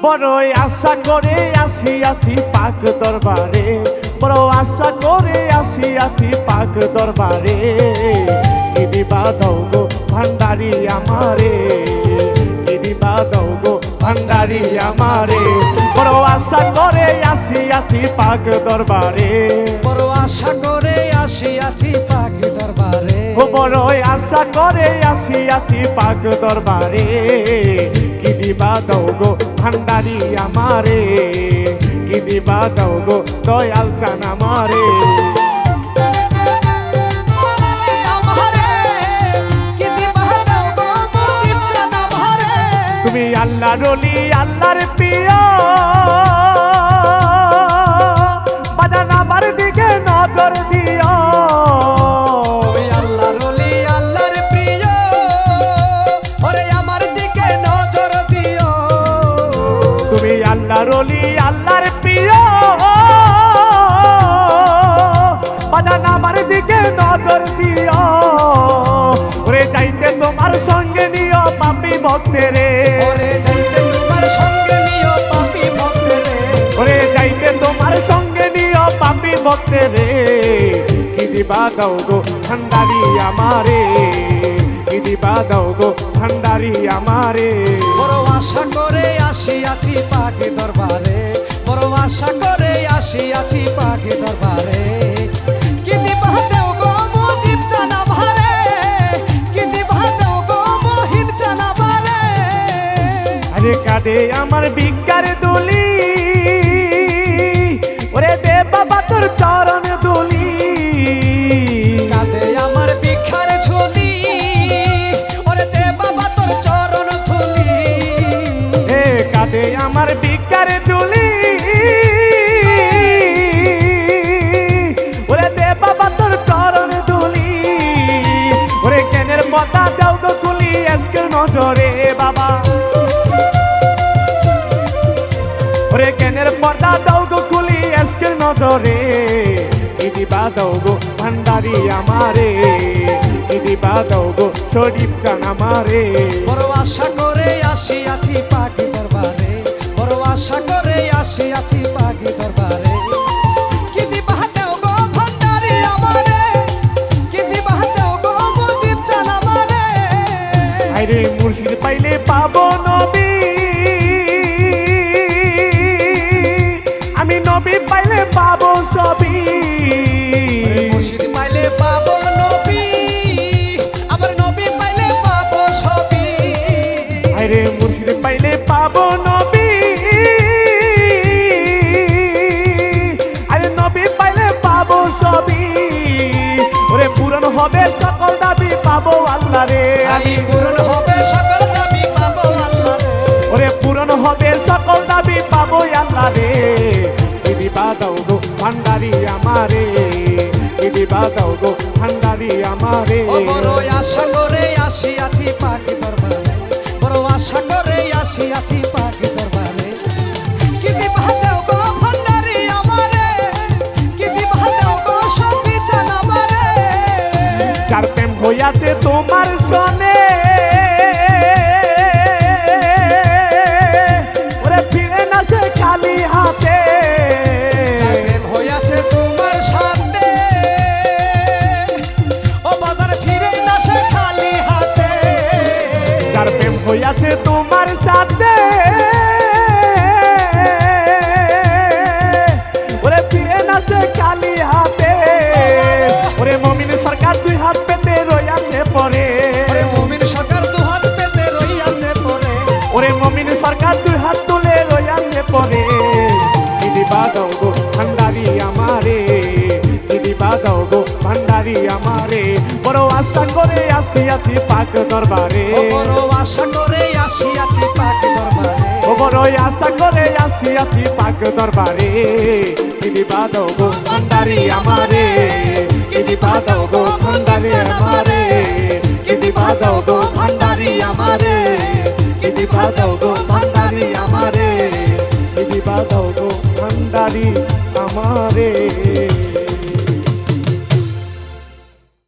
বড়ই আশা করে আসিয়াছি পাক দরবারে, বড় আশা করে আসিয়াছি পাক দরবারে। কি দিবা দাও গো ভান্ডারি আমারে, কি দিবা দাও গো ভান্ডারি আমারে। বড় আশা করে আসিয়াছি পাক দরবারে, বড় আশা করে আসিয়াছি পাক দরবারে। ও বড় আশা করে আসিয়াছি পাক দরবারে। কি দিবা দাও গো ভান্ডারি আমারে, কি দিবা দাও গো দয়াল চান আমারে। তুমি আল্লাহর ওলি আল্লাহর প্রিয়, বাজান আমার দিকে নজর দিও। তুমি আল্লাহর ওলি আল্লাহর প্রিয়, ওরে আমার দিকে নজর দিও। তুমি আল্লাহর ওলি আল্লাহর প্রিয়, বাজান আমার দিকে নজর দিও। ওরে যাইতে তোমার সঙ্গে নিও পাপী ভক্তেরে, ওরে যাইতে তোমার সঙ্গে নিও পাপী ভক্তেরে। ওরে যাইতে তোমার সঙ্গে নিও পাপী ভক্তেরে। কি দিবা দাও গো ভান্ডারি আমারে, কি দিবা দাও গো ভান্ডারি আমারে। বড় আশা করে আসিয়াছি পাক দরবারে, বড় আশা করে আসিয়াছি পাক দরবারে। কি দিবা দেও গো মুজিব জানা ভারে, কি দিবা দেও গো মহিন জানা ভারে। আরে কাঁদে আমার বিজ্ঞার দুলি, ওরে দে বাবা তোর চরণ দুলি। কাঁদে আমার ভিক্ষার ঝুলি, ওরে দে বাবা তোর চরণ ধুলি। এ কাঁদে আমার বিজ্ঞার দুলি, ওরে দে বাবা তোর চরণ দুলি। ওরে জ্ঞানের পতা দাও গো খুলি আজকের নজরে বাবা, ওরে জ্ঞানের পর্দা দাও গো খুলি আজকের নজরে। কি দিবা দাও গো ভান্ডারি আমারে, কি দিবা দাও গো শরীফ চান আমারে। বড় আশা করে আসিয়াছি পাক দরবারে, বড় আশা করে আসিয়াছি পাক দরবারে। কি দিবা দেও গো ভান্ডারি আমারে, কি দিবা দেও গো মুজিব জান আমারে। আরে মুর্শিদ পাইলে পাবো নবী, আমি নবী পাইলে পাবো সবই। মুর্শিদ পাইলে পাবো নবী, আবার নবী পাইলে পাবো সবই। আরে মুর্শিদ পাইলে পাবো নবী, আরে নবী পাইলে পাবো সবই। ওরে পূরণ হবে সকল দাবি পাবো আল্লাহ রে। আমি পূরণ হবে সকল দাবি পাবো আল্লাহ রে। ওরে পূরণ হবে সকল দাবি পাবো আল্লাহ রে। কি দিবা দাও গো ভান্ডারি আমারে, কি দিবা দাও গো ভান্ডারি আমারে। ও বড় আশা করে আসিয়াছি পাক দরবারে, বড় আশা করে আসিয়াছি পাক দরবারে। কি দিবা দেও গো ভান্ডারি আমারে, কি দিবা দেও গো শফি জান আমারে। যার প্রেম হইয়াছে তোমার সনে, ওরে ফিরে না সে খালি হাতে। যার প্রেম হইয়াছে তোমার সাথে, ও বাজার ফিরে না সে খালি হাতে। যার প্রেম হইয়াছে তোমার সাথে, ওরে ফিরে না সে খালি হাতে। ওরে মমিন সরকার দুই হাত পেতে রইয়াছে পরে, ওরে মুমিন সরকার দু হাত পেতে রইয়াছে পরে। ওরে মমিন সরকার দুই হাত তুলে রইয়াছে পরে। কি দিবা দাও গো ভান্ডারি আমারে, কি দিবা দাও গো ভান্ডারি আমারে। বড় আশা করে আসিয়াছি পাক দরবারে, ও বড় আশা করে আসিয়াছি পাক দরবারে। ও বড় আশা করে আসিয়াছি পাক দরবারে। কি দিবা দাও গো ভান্ডারি আমারে, কি দিবা দাও গো ভান্ডারি আমারে, কি দিবা দাও গো ভান্ডারি আমারে, কি দিবা দাও গো ভান্ডারি আমারে, কি দিবা দাও গো ভান্ডারি আমারে।